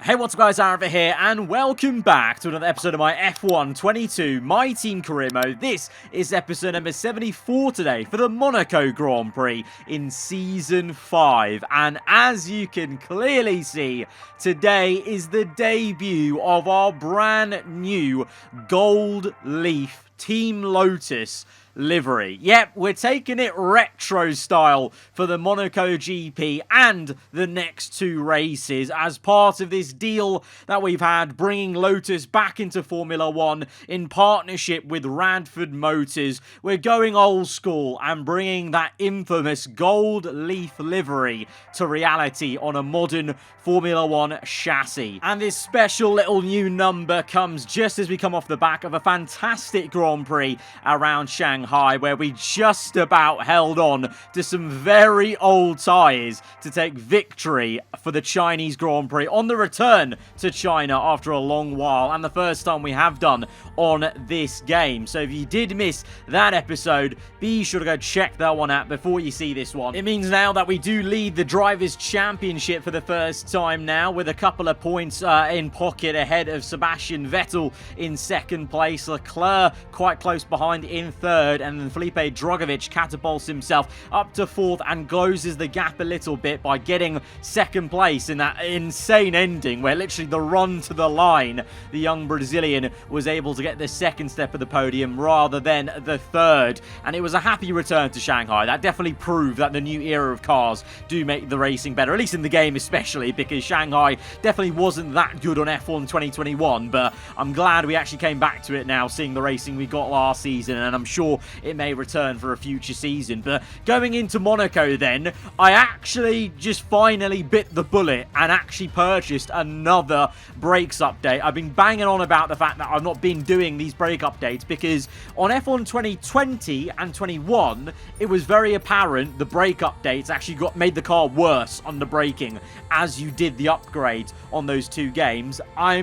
Hey, what's up guys, aarava here, and welcome back to another episode of my F1 22 My Team Career Mode. This is episode number 74 today for the Monaco Grand Prix in Season 5. And as you can clearly see, today is the debut of our brand new Gold Leaf Team Lotus livery. Yep, we're taking it retro style for the Monaco GP and the next two races as part of this deal that we've had, bringing Lotus back into Formula 1 in partnership with Radford Motors. We're going old school and bringing that infamous gold leaf livery to reality on a modern Formula 1 chassis. And this special little new number comes just as we come off the back of a fantastic Grand Prix around Shanghai, where we just about held on to some very old tyres to take victory for the Chinese Grand Prix on the return to China after a long while, and the first time we have done on this game. So if you did miss that episode, be sure to go check that one out before you see this one. It means now that we do lead the Drivers' Championship for the first time now, with a couple of points in pocket ahead of Sebastian Vettel in second place, Leclerc quite close behind in third, and then Felipe Drugovich catapults himself up to fourth and closes the gap a little bit by getting second place in that insane ending where literally the run to the line, the young Brazilian was able to get the second step of the podium rather than the third. And it was a happy return to Shanghai. That definitely proved that the new era of cars do make the racing better, at least in the game especially, because Shanghai definitely wasn't that good on F1 2021, but I'm glad we actually came back to it now, seeing the racing we got last season, and I'm sure it may return for a future season. But going into Monaco then, I actually just finally bit the bullet and actually purchased another brakes update. I've been banging on about the fact that I've not been doing these brake updates because on F1 2020 and 21, it was very apparent the brake updates actually made the car worse under braking as you did the upgrade on those two games. I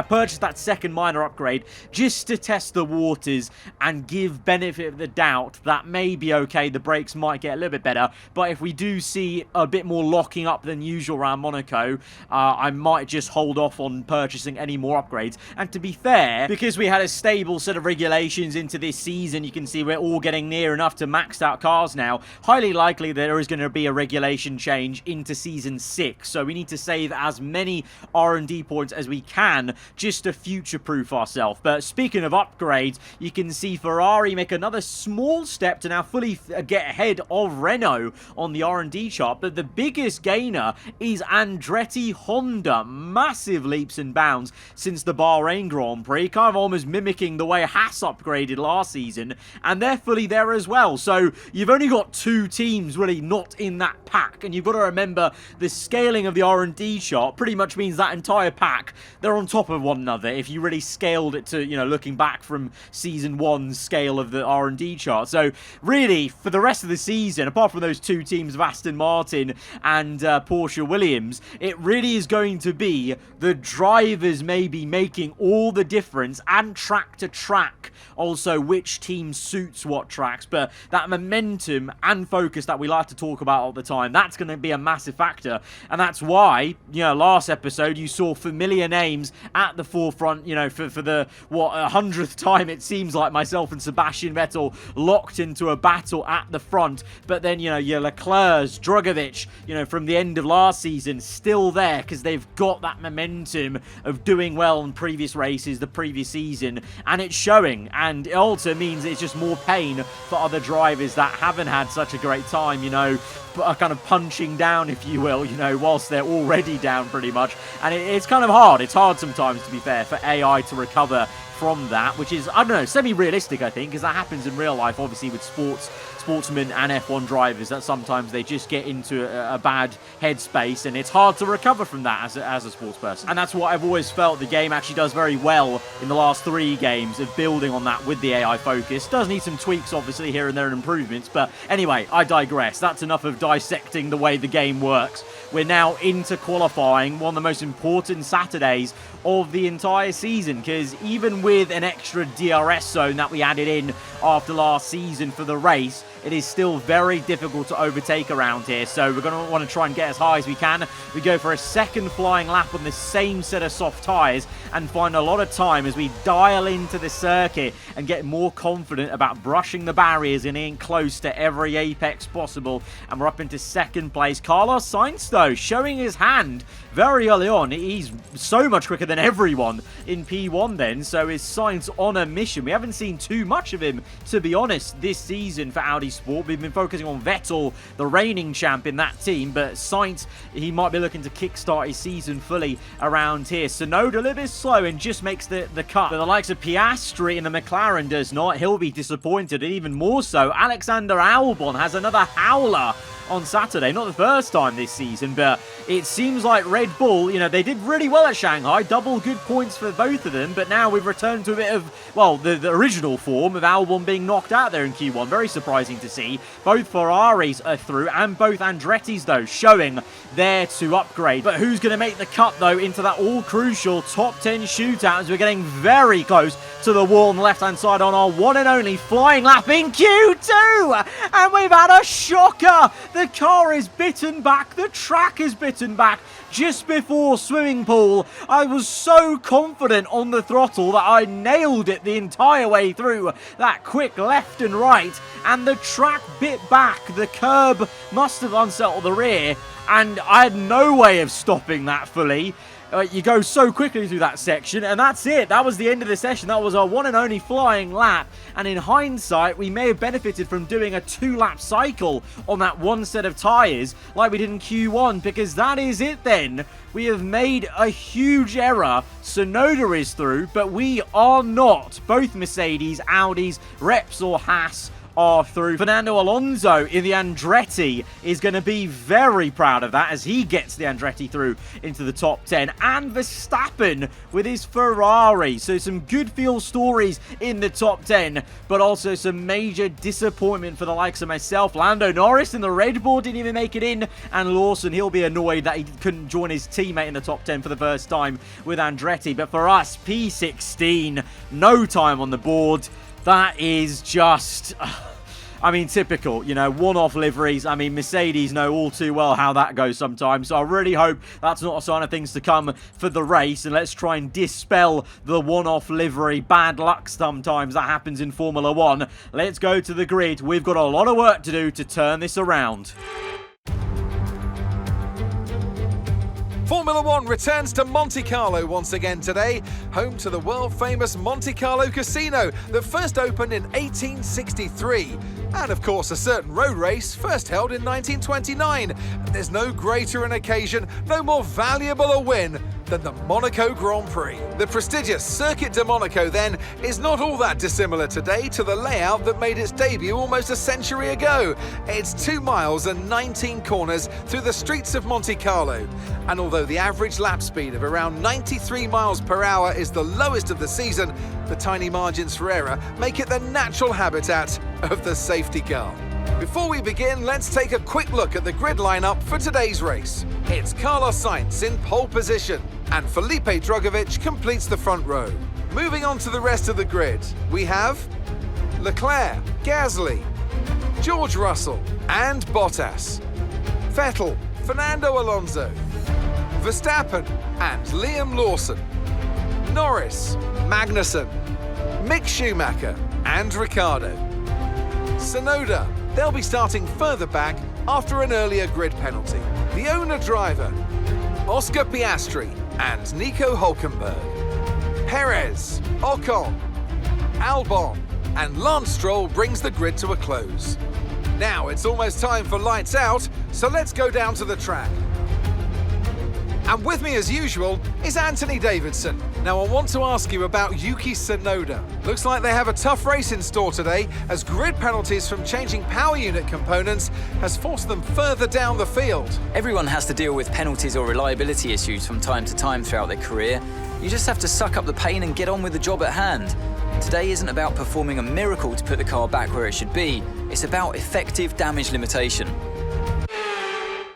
purchased that second minor upgrade just to test the waters and give benefit of the doubt that maybe, okay, the brakes might get a little bit better, but if we do see a bit more locking up than usual around Monaco, I might just hold off on purchasing any more upgrades. And to be fair, because we had a stable set of regulations into this season, you can see we're all getting near enough to maxed out cars now. Highly likely there is going to be a regulation change into Season 6, so we need to save as many R&D points as we can just to future-proof ourselves. But speaking of upgrades, you can see Ferrari make another small step to now fully get ahead of Renault on the R&D chart, but the biggest gainer is Andretti Honda. Massive leaps and bounds since the Bahrain Grand Prix, kind of almost mimicking the way Haas upgraded last season, and they're fully there as well. So you've only got two teams really not in that pack, and you've got to remember the scaling of the R&D chart pretty much means that entire pack, they're on top of one another if you really scaled it to, you know, looking back from Season 1's scale of the R&D chart. So really, for the rest of the season, apart from those two teams of Aston Martin and Porsche Williams, it really is going to be the drivers maybe making all the difference, and track to track also which team suits what tracks. But that momentum and focus that we like to talk about all the time, that's going to be a massive factor. And that's why, you know, last episode you saw familiar names at the forefront, you know, for the 100th time it seems like, myself and Sebastian Vettel locked into a battle at the front. But then, you know, your Leclerc's, Drugovich, you know, from the end of last season, still there because they've got that momentum of doing well in previous races the previous season, and it's showing. And it also means it's just more pain for other drivers that haven't had such a great time, you know, kind of punching down, if you will, you know, whilst they're already down pretty much. And it's kind of hard. It's hard sometimes, to be fair, for AI to recover from that, which is, I don't know, semi-realistic, I think, because that happens in real life, obviously, with sportsmen and F1 drivers, that sometimes they just get into a bad headspace, and it's hard to recover from that as a sports person. And that's what I've always felt the game actually does very well in the last 3 games, of building on that with the AI focus. Does need some tweaks, obviously, here and there, and improvements, but anyway, I digress. That's enough of dissecting the way the game works. We're now into qualifying, one of the most important Saturdays of the entire season, because even with an extra DRS zone that we added in after last season for the race, it is still very difficult to overtake around here. So we're going to want to try and get as high as we can. We go for a second flying lap on the same set of soft tyres and find a lot of time as we dial into the circuit and get more confident about brushing the barriers and in close to every apex possible. And we're up into second place. Carlos Sainz, though, showing his hand very early on. He's so much quicker than everyone in P1 then, so is Sainz on a mission. We haven't seen too much of him, to be honest, this season for Audi Sport. We've been focusing on Vettel, the reigning champ in that team, but Sainz, he might be looking to kickstart his season fully around here. Tsunoda a little bit slow and just makes the cut, but the likes of Piastri in the McLaren does not. He'll be disappointed, and even more so, Alexander Albon has another howler on Saturday. Not the first time this season, but it seems like Red Bull, you know, they did really well at Shanghai. Double good points for both of them, but now we've returned to a bit of, well, the original form of Albon being knocked out there in Q1. Very surprising to see. Both Ferraris are through, and both Andretti's, though, showing there to upgrade. But who's going to make the cut, though, into that all-crucial top 10 shootout as we're getting very close to the wall on the left-hand side on our one and only flying lap in Q2? And we've had a shocker! The car is bitten back. The track is bitten back. Just before swimming pool, I was so confident on the throttle that I nailed it the entire way through. That quick left and right, and the track bit back. The curb must have unsettled the rear, and I had no way of stopping that fully. You go so quickly through that section, and that's it. That was the end of the session. That was our one and only flying lap. And in hindsight, we may have benefited from doing a 2-lap cycle on that one set of tyres like we did in Q1, because that is it then. We have made a huge error. Tsunoda is through, but we are not. Both Mercedes, Audis, Repsol, Haas are through. Fernando Alonso in the Andretti is going to be very proud of that as he gets the Andretti through into the top 10. And Verstappen with his Ferrari. So some good feel stories in the top 10, but also some major disappointment for the likes of myself. Lando Norris in the Red Bull didn't even make it in, and Lawson, he'll be annoyed that he couldn't join his teammate in the top 10 for the first time with Andretti. But for us, P16, no time on the board. That is just, I mean, typical, you know, one-off liveries. I mean, Mercedes know all too well how that goes sometimes. So I really hope that's not a sign of things to come for the race. And let's try and dispel the one-off livery bad luck sometimes that happens in Formula 1. Let's go to the grid. We've got a lot of work to do to turn this around. Formula 1 returns to Monte Carlo once again today, home to the world-famous Monte Carlo Casino that first opened in 1863. And of course, a certain road race first held in 1929. And there's no greater an occasion, no more valuable a win than the Monaco Grand Prix. The prestigious Circuit de Monaco, then, is not all that dissimilar today to the layout that made its debut almost a century ago. It's 2 miles and 19 corners through the streets of Monte Carlo. And although the average lap speed of around 93 miles per hour is the lowest of the season, the tiny margins for error make it the natural habitat of the safety car. Before we begin, let's take a quick look at the grid lineup for today's race. It's Carlos Sainz in pole position, and Felipe Drugovich completes the front row. Moving on to the rest of the grid, we have Leclerc, Gasly, George Russell and Bottas, Vettel, Fernando Alonso, Verstappen and Liam Lawson, Norris, Magnussen, Mick Schumacher and Ricciardo. Tsunoda, they'll be starting further back after an earlier grid penalty. The owner driver, Oscar Piastri and Nico Hülkenberg. Perez, Ocon, Albon and Lance Stroll brings the grid to a close. Now it's almost time for lights out, so let's go down to the track. And with me as usual is Anthony Davidson. Now I want to ask you about Yuki Tsunoda. Looks like they have a tough race in store today, as grid penalties from changing power unit components has forced them further down the field. Everyone has to deal with penalties or reliability issues from time to time throughout their career. You just have to suck up the pain and get on with the job at hand. Today isn't about performing a miracle to put the car back where it should be. It's about effective damage limitation.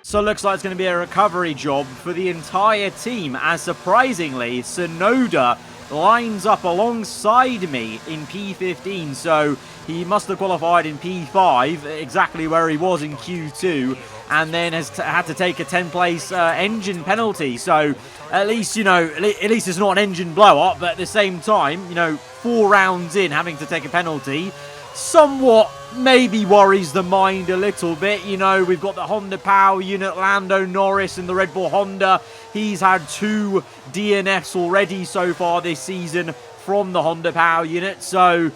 So it looks like it's going to be a recovery job for the entire team, as surprisingly, Tsunoda lines up alongside me in P15, so he must have qualified in P5, exactly where he was in Q2, and then has had to take a 10th-place engine penalty. So at least, you know, at least it's not an engine blow-up, but at the same time, you know, 4 rounds in having to take a penalty somewhat maybe worries the mind a little bit. You know, we've got the Honda Power unit, Lando Norris in the Red Bull Honda. He's had 2 DNFs already so far this season from the Honda Power unit, so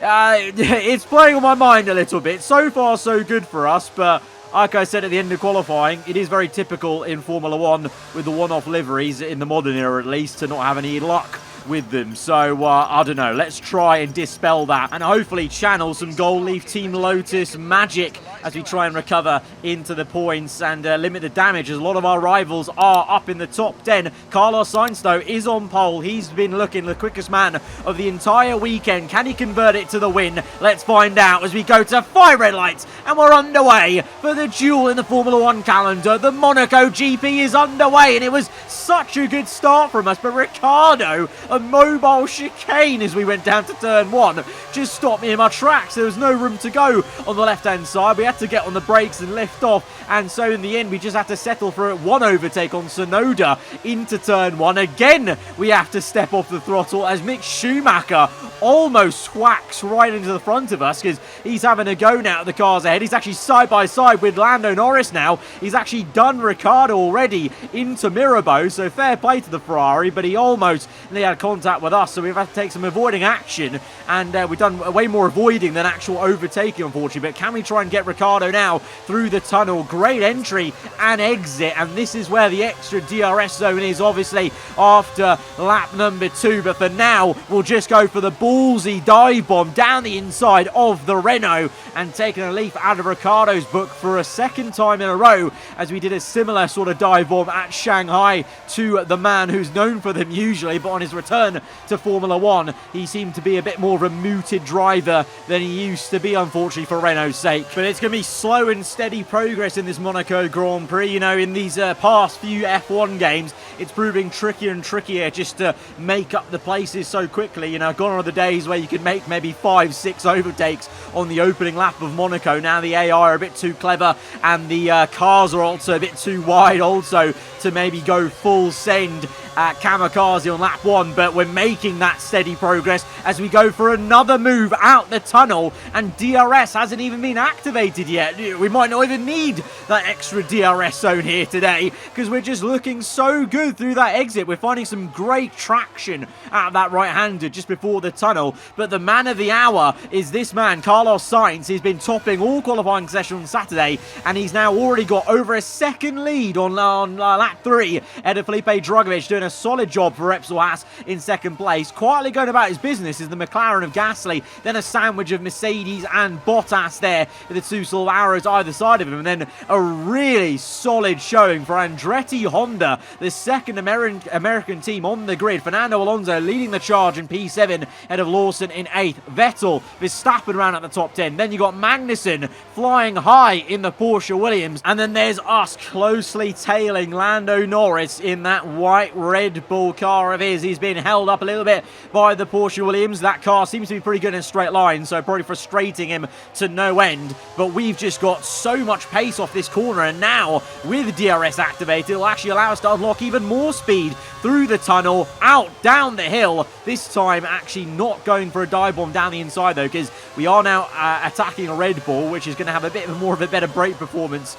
it's playing on my mind a little bit. So far, so good for us, but like I said at the end of qualifying, it is very typical in Formula 1 with the one-off liveries, in the modern era at least, to not have any luck with them. So I don't know, let's try and dispel that and hopefully channel some Gold Leaf Team Lotus magic as we try and recover into the points and limit the damage, as a lot of our rivals are up in the top 10. Carlos Sainz though is on pole. He's been looking the quickest man of the entire weekend. Can he convert it to the win? Let's find out as we go to 5 red lights and we're underway for the duel in the Formula 1 calendar. The Monaco GP is underway, and it was such a good start from us, but Ricciardo, a mobile chicane as we went down to turn 1, just stopped me in my tracks. There was no room to go on the left hand side. We had to get on the brakes and lift off, and so in the end we just had to settle for one overtake on Sonoda into turn 1. Again we have to step off the throttle as Mick Schumacher almost swacks right into the front of us, because he's having a go now at the cars ahead. He's actually side by side with Lando Norris now. He's actually done Ricciardo already into Mirabeau, so fair play to the Ferrari, but he almost nearly had contact with us, so we've had to take some avoiding action, and we've done way more avoiding than actual overtaking, unfortunately. But can we try and get Ricciardo now through the tunnel? Great entry and exit, and this is where the extra DRS zone is, obviously after lap number 2. But for now we'll just go for the ballsy dive bomb down the inside of the Renault, and taking a leaf out of Ricciardo's book for a second time in a row, as we did a similar sort of dive bomb at Shanghai to the man who's known for them usually, but on his return to Formula 1 he seemed to be a bit more of a mooted driver than he used to be, unfortunately, for Renault's sake. But it's going to be slow and steady progress in this Monaco Grand Prix. You know, in these past few F1 games it's proving trickier and trickier just to make up the places so quickly. You know, gone are the days where you could make maybe 5-6 overtakes on the opening lap of Monaco. Now the AI are a bit too clever, and the cars are also a bit too wide also to maybe go full send at kamikaze on lap 1. But we're making that steady progress as we go for another move out the tunnel, and DRS hasn't even been activated yet. We might not even need that extra DRS zone here today, because we're just looking so good through that exit. We're finding some great traction out of that right-hander just before the tunnel. But the man of the hour is this man, Carlos Sainz. He's been topping all qualifying sessions on Saturday, and he's now already got over a second lead on lap 3 ahead of Felipe Drugovich, doing a solid job for Repsol Haas in second place. Quietly going about his business is the McLaren of Gasly, then a sandwich of Mercedes and Bottas there with the 2 sort of arrows either side of him, and then a really solid showing for Andretti Honda, the second American team on the grid. Fernando Alonso leading the charge in P7 ahead of Lawson in 8th. Vettel, Verstappen around at the top 10. Then you got Magnussen flying high in the Porsche Williams, and then there's us closely tailing Lando Norris in that white Red Bull car of his. He's been held up a little bit by the Porsche Williams. That car seems to be pretty good in a straight line, so probably frustrating him to no end. But we've just got so much pace off this corner, and now with DRS activated, it'll actually allow us to unlock even more speed through the tunnel, out, down the hill. This time actually not going for a dive bomb down the inside though, because we are now attacking a Red Bull, which is going to have a bit more of a better brake performance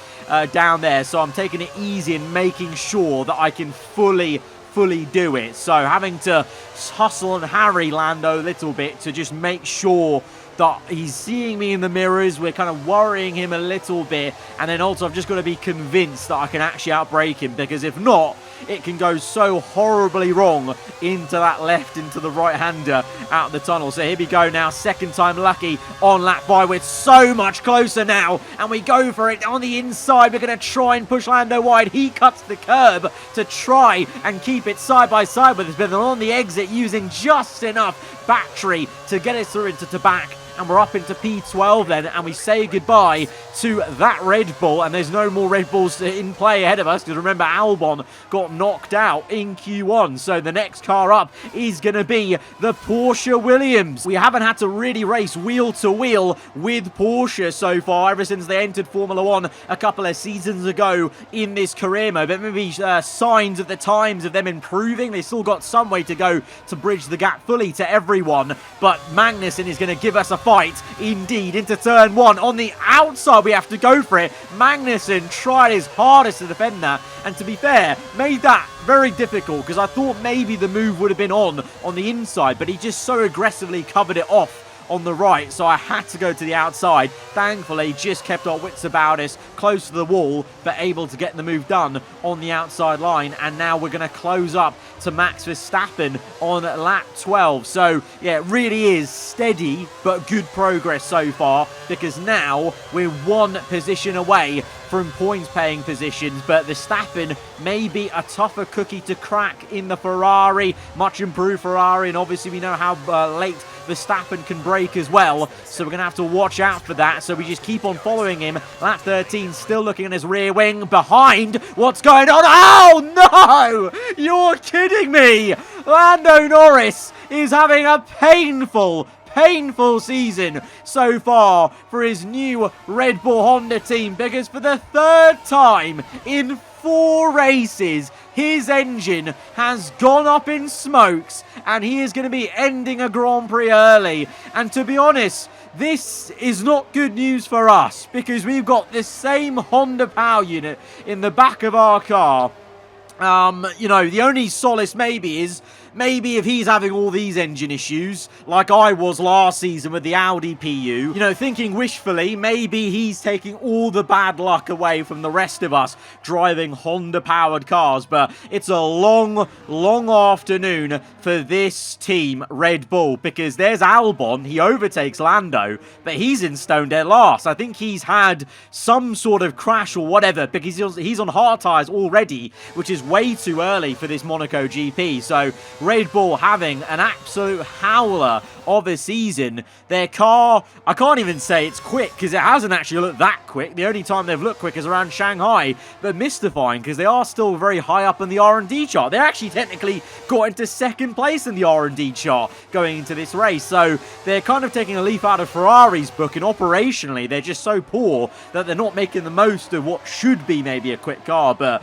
down there. So I'm taking it easy and making sure that I can fully do it. So having to hustle and harry Lando a little bit to just make sure that he's seeing me in the mirrors. We're kind of worrying him a little bit, and then also I've just got to be convinced that I can actually outbrake him, because if not, it can go so horribly wrong into that left, into the right-hander out the tunnel. So here we go now, second time lucky on lap 5. We're so much closer now, and we go for it on the inside. We're going to try and push Lando wide. He cuts the curb to try and keep it side by side with us, but on the exit using just enough battery to get us through into the back and we're up into P12 then, and we say goodbye to that Red Bull, and there's no more Red Bulls in play ahead of us, because remember, Albon got knocked out in Q1, so the next car up is going to be the Porsche Williams. We haven't had to really race wheel to wheel with Porsche so far, ever since they entered Formula 1 a couple of seasons ago in this career mode, but maybe signs of the times of them improving. They still got some way to go to bridge the gap fully to everyone, but Magnussen is going to give us a fight indeed into turn 1. On the outside, we have to go for it. Magnussen tried his hardest to defend that, and to be fair, made that very difficult, because I thought maybe the move would have been on the inside, but he just so aggressively covered it off on the right, so I had to go to the outside. Thankfully, just kept our wits about us, close to the wall, but able to get the move done on the outside line. And now we're going to close up to Max Verstappen on lap 12. So, yeah, it really is steady, but good progress so far, because now we're one position away from points-paying positions, but Verstappen may be a tougher cookie to crack in the Ferrari, much improved Ferrari, and obviously we know how late Verstappen can brake as well, so we're going to have to watch out for that. So we just keep on following him. Lap 13, still looking at his rear wing. Behind, what's going on? Oh, no! You're kidding me! Lando Norris is having a painful season so far for his new Red Bull Honda team, because for the third time in 4 races, his engine has gone up in smokes, and he is going to be ending a Grand Prix early. And to be honest, this is not good news for us, because we've got the same Honda power unit in the back of our car. You know, the only solace maybe is if he's having all these engine issues, like I was last season with the Audi PU, you know, thinking wishfully, maybe he's taking all the bad luck away from the rest of us driving Honda-powered cars. But it's a long, long afternoon for this team, Red Bull, because there's Albon. He overtakes Lando, but he's in stone dead last. I think he's had some sort of crash or whatever, because he's on hard tyres already, which is way too early for this Monaco GP. So Red Bull having an absolute howler of a season. Their car, I can't even say it's quick, because it hasn't actually looked that quick. The only time they've looked quick is around Shanghai, but mystifying, because they are still very high up in the R&D chart. They actually technically got into second place in the R&D chart going into this race, so they're kind of taking a leaf out of Ferrari's book, and operationally they're just so poor that they're not making the most of what should be maybe a quick car. But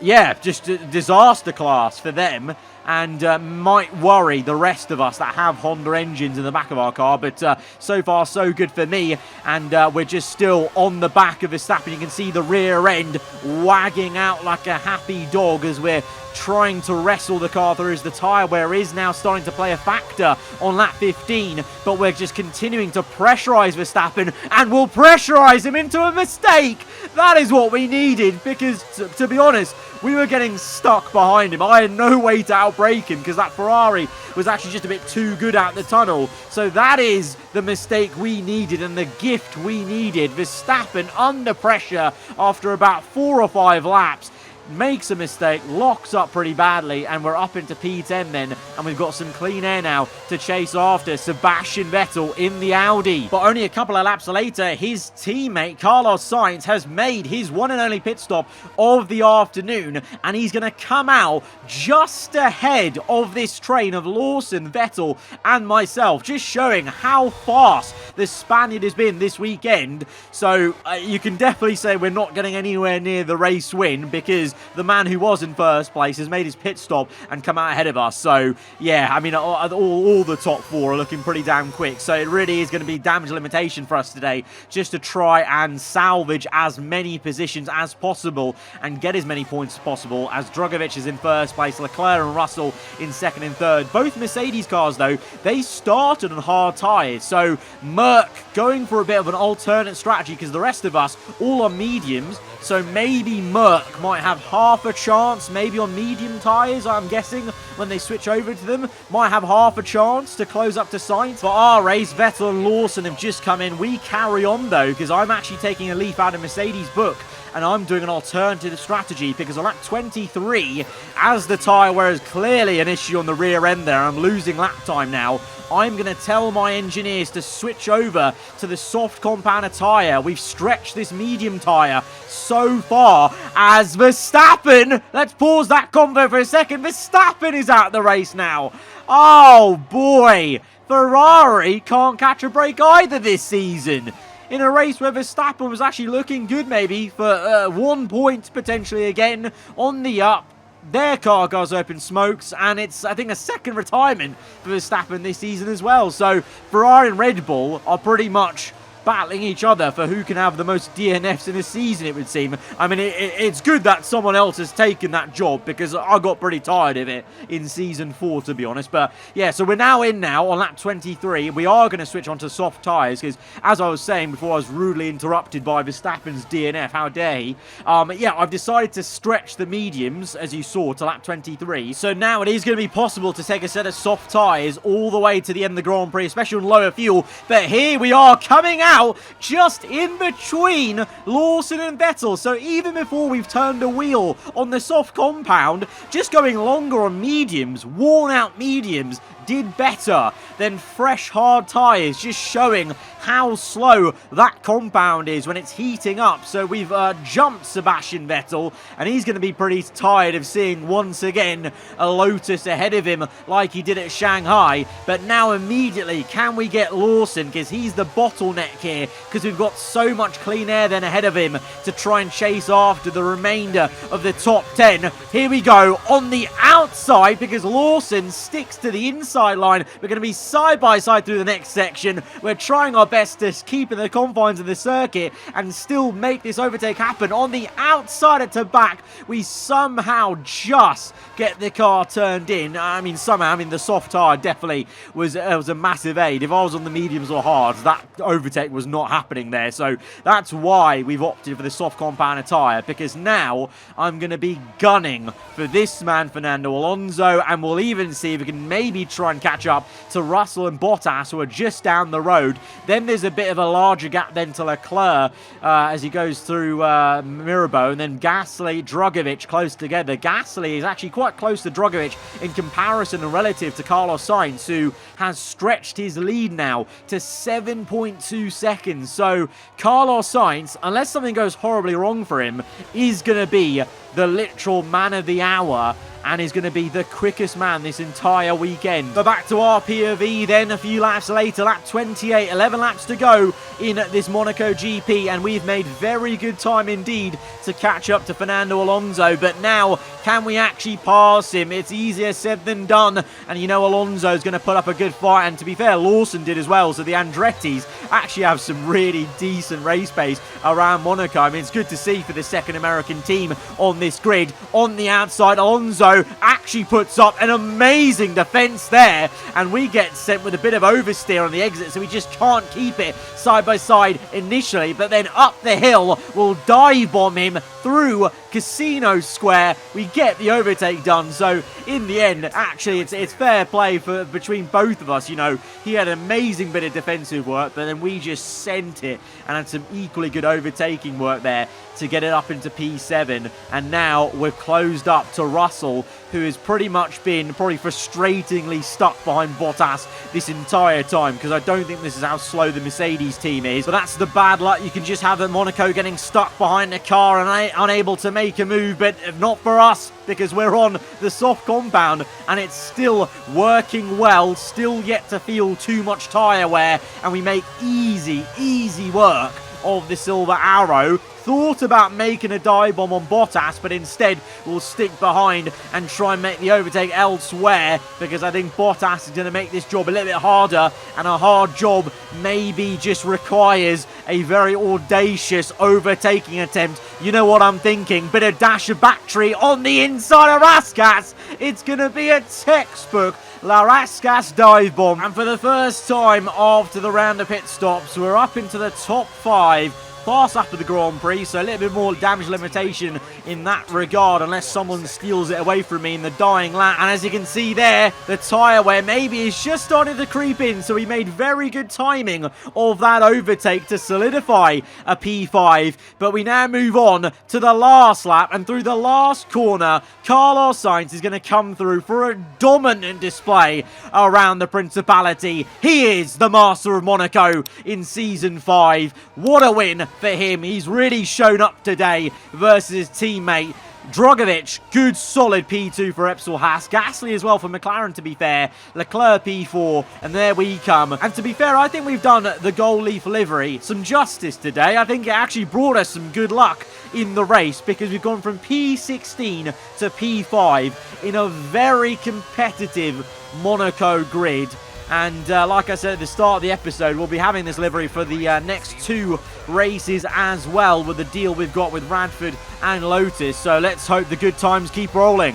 yeah, just a disaster class for them, and might worry the rest of us that have Honda engines in the back of our car. But so far so good for me, and we're just still on the back of Verstappen. You can see the rear end wagging out like a happy dog as we're trying to wrestle the car through, as the tyre wear is now starting to play a factor on lap 15, but we're just continuing to pressurise Verstappen, and we'll pressurise him into a mistake. That is what we needed, because to be honest, we were getting stuck behind him. I had no way to outbrake him, because that Ferrari was actually just a bit too good out the tunnel. So that is the mistake we needed and the gift we needed. Verstappen under pressure after about 4 or 5 laps makes a mistake, locks up pretty badly, and we're up into P10 then, and we've got some clean air now to chase after Sebastian Vettel in the Audi. But only a couple of laps later, his teammate Carlos Sainz has made his one and only pit stop of the afternoon, and he's going to come out just ahead of this train of Lawson, Vettel, and myself, just showing how fast the Spaniard has been this weekend. So you can definitely say we're not getting anywhere near the race win, because the man who was in first place has made his pit stop and come out ahead of us. So yeah, I mean, all the top 4 are looking pretty damn quick. So it really is going to be damage limitation for us today, just to try and salvage as many positions as possible and get as many points as possible, as Drogovic is in first place, Leclerc and Russell in second and third. Both Mercedes cars, though, they started on hard tyres. So Merc going for a bit of an alternate strategy, because the rest of us all on mediums. So maybe Merc might have half a chance, maybe on medium tyres, I'm guessing, when they switch over to them. Might have half a chance to close up to Sainz. For our race, Vettel and Lawson have just come in. We carry on, though, because I'm actually taking a leaf out of Mercedes' book, and I'm doing an alternative strategy because on lap 23, as the tyre wear is clearly an issue on the rear end there, I'm losing lap time now. I'm going to tell my engineers to switch over to the soft compound tyre. We've stretched this medium tyre so far as Verstappen, let's pause that convo for a second, Verstappen is out the race now. Oh boy, Ferrari can't catch a break either this season. In a race where Verstappen was actually looking good maybe for 1 point potentially again on the up, their car goes up in smokes, and it's, I think, a second retirement for Verstappen this season as well. So Ferrari and Red Bull are pretty much battling each other for who can have the most DNFs in a season, it would seem. I mean, it's good that someone else has taken that job because I got pretty tired of it in Season 4, to be honest. But, yeah, so we're now on lap 23. We are going to switch onto soft tyres because, as I was saying before I was rudely interrupted by Verstappen's DNF, how dare he. Yeah, I've decided to stretch the mediums, as you saw, to lap 23. So now it is going to be possible to take a set of soft tyres all the way to the end of the Grand Prix, especially on lower fuel. But here we are coming out just in between Lawson and Vettel. So even before we've turned a wheel on the soft compound, just going longer on mediums, worn out mediums, did better than fresh hard tyres, just showing how slow that compound is when it's heating up. So we've jumped Sebastian Vettel, and he's going to be pretty tired of seeing once again a Lotus ahead of him like he did at Shanghai. But now immediately, can we get Lawson, because he's the bottleneck here, because we've got so much clean air then ahead of him to try and chase after the remainder of the top 10. Here we go on the outside, because Lawson sticks to the inside line. We're going to be side by side through the next section. We're trying our best to keep in the confines of the circuit and still make this overtake happen. On the outside to back, we somehow just get the car turned in. I mean, somehow, the soft tyre definitely was a massive aid. If I was on the mediums or hards, that overtake was not happening there. So that's why we've opted for the soft compound tyre, because now I'm going to be gunning for this man, Fernando Alonso, and we'll even see if we can maybe try and catch up to Russell and Bottas, who are just down the road. Then there's a bit of a larger gap then to Leclerc as he goes through Mirabeau, and then Gasly, Drugovich close together. Gasly is actually quite close to Drugovich in comparison and relative to Carlos Sainz, who has stretched his lead now to 7.2 seconds. So Carlos Sainz, unless something goes horribly wrong for him, is going to be the literal man of the hour and is going to be the quickest man this entire weekend. But back to our POV then, a few laps later, lap 28, 11 laps to go in this Monaco GP, and we've made very good time indeed to catch up to Fernando Alonso. But now, can we actually pass him? It's easier said than done, and you know Alonso's going to put up a good fight, and to be fair, Lawson did as well, so the Andrettis actually have some really decent race pace around Monaco. I mean, it's good to see for the second American team on this grid. On the outside, Alonso actually puts up an amazing defense there, and we get sent with a bit of oversteer on the exit, so we just can't keep it side by side initially. But then up the hill, we'll dive bomb him through Casino Square. We get the overtake done. So in the end, actually, it's fair play between both of us. You know, he had an amazing bit of defensive work, but then we just sent it and had some equally good overtaking work there to get it up into P7. And now we're closed up to Russell, who has pretty much been probably frustratingly stuck behind Bottas this entire time, because I don't think this is how slow the Mercedes team is. But that's the bad luck you can just have at Monaco, getting stuck behind the car and unable to make a move. But not for us, because we're on the soft compound and it's still working well, still yet to feel too much tyre wear, and we make easy work of the silver arrow. Thought about making a dive bomb on Bottas, but instead we'll stick behind and try and make the overtake elsewhere, because I think Bottas is going to make this job a little bit harder, and a hard job maybe just requires a very audacious overtaking attempt. You know what I'm thinking? Bit of dash of battery on the inside of Raskas. It's going to be a textbook La Raskas dive bomb. And for the first time after the round of pit stops, we're up into the top 5. fast after the Grand Prix, so a little bit more damage limitation in that regard, unless someone steals it away from me in the dying lap. And as you can see there, the tyre wear maybe is just starting to creep in, so he made very good timing of that overtake to solidify a P5. But we now move on to the last lap, and through the last corner, Carlos Sainz is going to come through for a dominant display around the Principality. He is the master of Monaco in Season 5. What a win for him. He's really shown up today versus his teammate Drogovic. Good solid P2 for Repsol Haas. Gasly as well for McLaren, to be fair. Leclerc P4, and there we come. And to be fair, I think we've done the Gold Leaf livery some justice today. I think it actually brought us some good luck in the race, because we've gone from P16 to P5 in a very competitive Monaco grid. And like I said at the start of the episode, we'll be having this livery for the next 2 races as well, with the deal we've got with Radford and Lotus. So let's hope the good times keep rolling.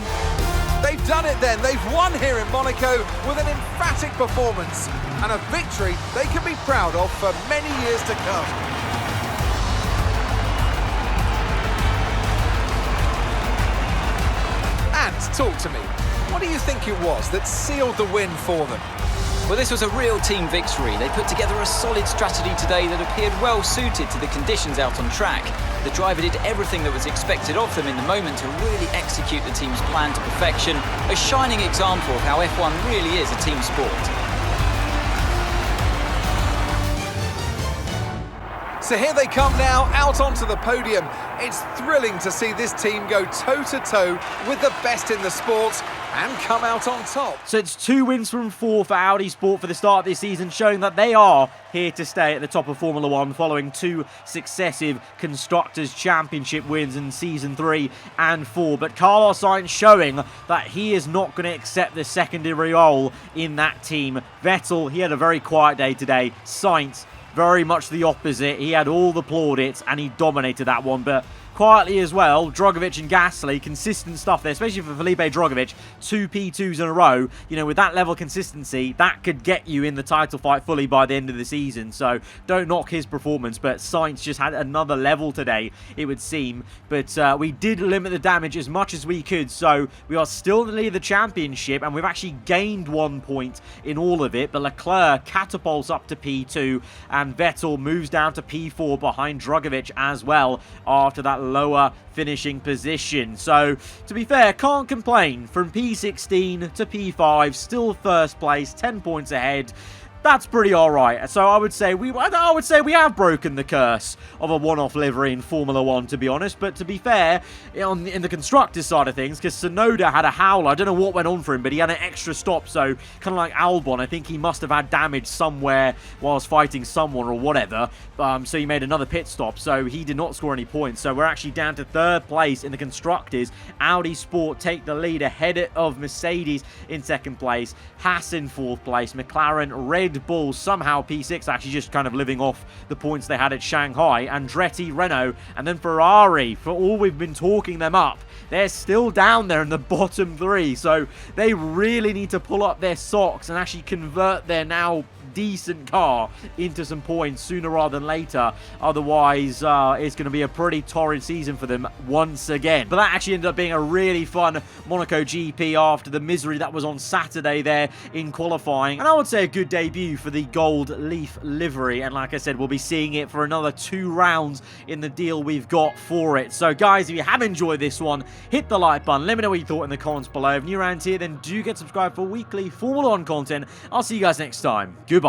They've done it then. They've won here in Monaco with an emphatic performance and a victory they can be proud of for many years to come. And talk to me. What do you think it was that sealed the win for them? Well, this was a real team victory. They put together a solid strategy today that appeared well suited to the conditions out on track. The driver did everything that was expected of them in the moment to really execute the team's plan to perfection. A shining example of how F1 really is a team sport. So here they come now, out onto the podium. It's thrilling to see this team go toe-to-toe with the best in the sport and come out on top. So it's 2 wins from 4 for Audi Sport for the start of this season, showing that they are here to stay at the top of Formula 1 following 2 successive Constructors' Championship wins in Season 3 and 4. But Carlos Sainz showing that he is not going to accept the secondary role in that team. Vettel, he had a very quiet day today. Sainz, very much the opposite. He had all the plaudits and he dominated that one, but quietly as well, Drogovic and Gasly, consistent stuff there, especially for Felipe Drogovic, 2 P2s in a row. You know, with that level of consistency, that could get you in the title fight fully by the end of the season. So don't knock his performance, but Sainz just had another level today, it would seem. But we did limit the damage as much as we could, so we are still in the lead of the championship, and we've actually gained 1 point in all of it. But Leclerc catapults up to P2, and Vettel moves down to P4 behind Drogovic as well after that lower finishing position. So to be fair, can't complain. From P16 to P5, still first place, 10 points ahead. That's pretty alright. So I would say we have broken the curse of a one-off livery in Formula 1, to be honest. But to be fair, in the constructors side of things, because Tsunoda had a howler, I don't know what went on for him, but he had an extra stop. So kind of like Albon, I think he must have had damage somewhere whilst fighting someone or whatever. So he made another pit stop, so he did not score any points. So we're actually down to 3rd place in the constructors. Audi Sport take the lead ahead of Mercedes in 2nd place, Haas in 4th place, McLaren, Red Bull somehow P6, actually just kind of living off the points they had at Shanghai, Andretti, Renault, and then Ferrari. For all we've been talking them up, they're still down there in the bottom 3, so they really need to pull up their socks and actually convert their now decent car into some points sooner rather than later. Otherwise, it's going to be a pretty torrid season for them once again. But that actually ended up being a really fun Monaco GP after the misery that was on Saturday there in qualifying. And I would say a good debut for the Gold Leaf livery. And like I said, we'll be seeing it for another 2 rounds in the deal we've got for it. So guys, if you have enjoyed this one, hit the like button. Let me know what you thought in the comments below. If you're new around here, then do get subscribed for weekly Formula 1 content. I'll see you guys next time. Goodbye.